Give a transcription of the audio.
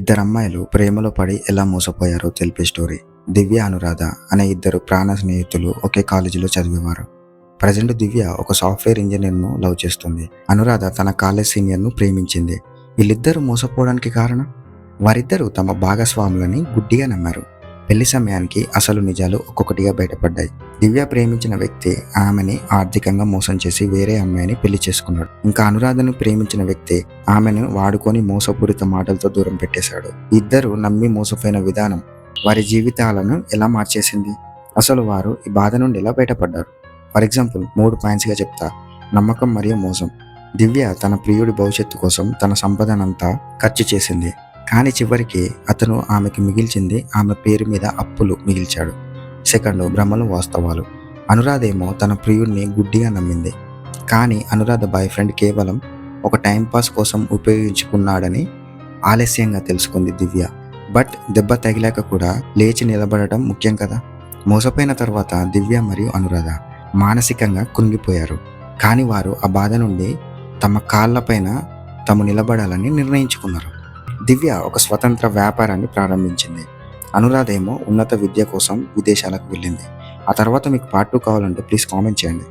ఇద్దరు అమ్మాయిలు ప్రేమలో పడి ఎలా మోసపోయారో తెలిపే స్టోరీ. దివ్య, అనురాధ అనే ఇద్దరు ప్రాణ స్నేహితులు ఒకే కాలేజీలో చదివేవారు. ప్రజెంట్ దివ్య ఒక సాఫ్ట్వేర్ ఇంజనీర్ను లవ్ చేస్తుంది. అనురాధ తన కాలేజ్ సీనియర్ను ప్రేమించింది. వీళ్ళిద్దరూ మోసపోవడానికి కారణం, వారిద్దరూ తమ భాగస్వాములని గుడ్డిగా నమ్మారు. పెళ్లి సమయానికి అసలు నిజాలు ఒక్కొక్కటిగా బయటపడ్డాయి. దివ్య ప్రేమించిన వ్యక్తి ఆమెని ఆర్థికంగా మోసం చేసి వేరే అమ్మాయిని పెళ్లి చేసుకున్నాడు. ఇంకా అనురాధను ప్రేమించిన వ్యక్తి ఆమెను వాడుకొని మోసపూరిత మాటలతో దూరం పెట్టేశాడు. ఇద్దరు నమ్మి మోసపోయిన విధానం వారి జీవితాలను ఎలా మార్చేసింది? అసలు వారు ఈ బాధ నుండి ఎలా బయటపడ్డారు? ఫర్ ఎగ్జాంపుల్ 3 పాయింట్స్గా చెప్తా. నమ్మకం మరియు మోసం. దివ్య తన ప్రియుడి భవిష్యత్తు కోసం తన సంపదనంతా ఖర్చు చేసింది. కానీ చివరికి అతను ఆమెకి మిగిల్చింది ఆమె పేరు మీద అప్పులు మిగిల్చాడు. సెకండ్, భ్రమలు వాస్తవాలు. అనురాధ ఏమో తన ప్రియుడిని గుడ్డిగా నమ్మింది. కానీ అనురాధ బాయ్ ఫ్రెండ్ కేవలం ఒక టైంపాస్ కోసం ఉపయోగించుకున్నాడని ఆలస్యంగా తెలుసుకుంది దివ్య. బట్ దెబ్బ తగిలాక కూడా లేచి నిలబడటం ముఖ్యం కదా. మోసపోయిన తర్వాత దివ్య మరియు అనురాధ మానసికంగా కుంగిపోయారు. కానీ వారు ఆ బాధ నుండి తమ కాళ్ళపైన తాము నిలబడాలని నిర్ణయించుకున్నారు. దివ్య ఒక స్వతంత్ర వ్యాపారాన్ని ప్రారంభించింది. అనురాధ ఏమో ఉన్నత విద్య కోసం విదేశాలకు వెళ్ళింది. ఆ తర్వాత మీకు పార్ట్ 2 కావాలంటే ప్లీజ్ కామెంట్ చేయండి.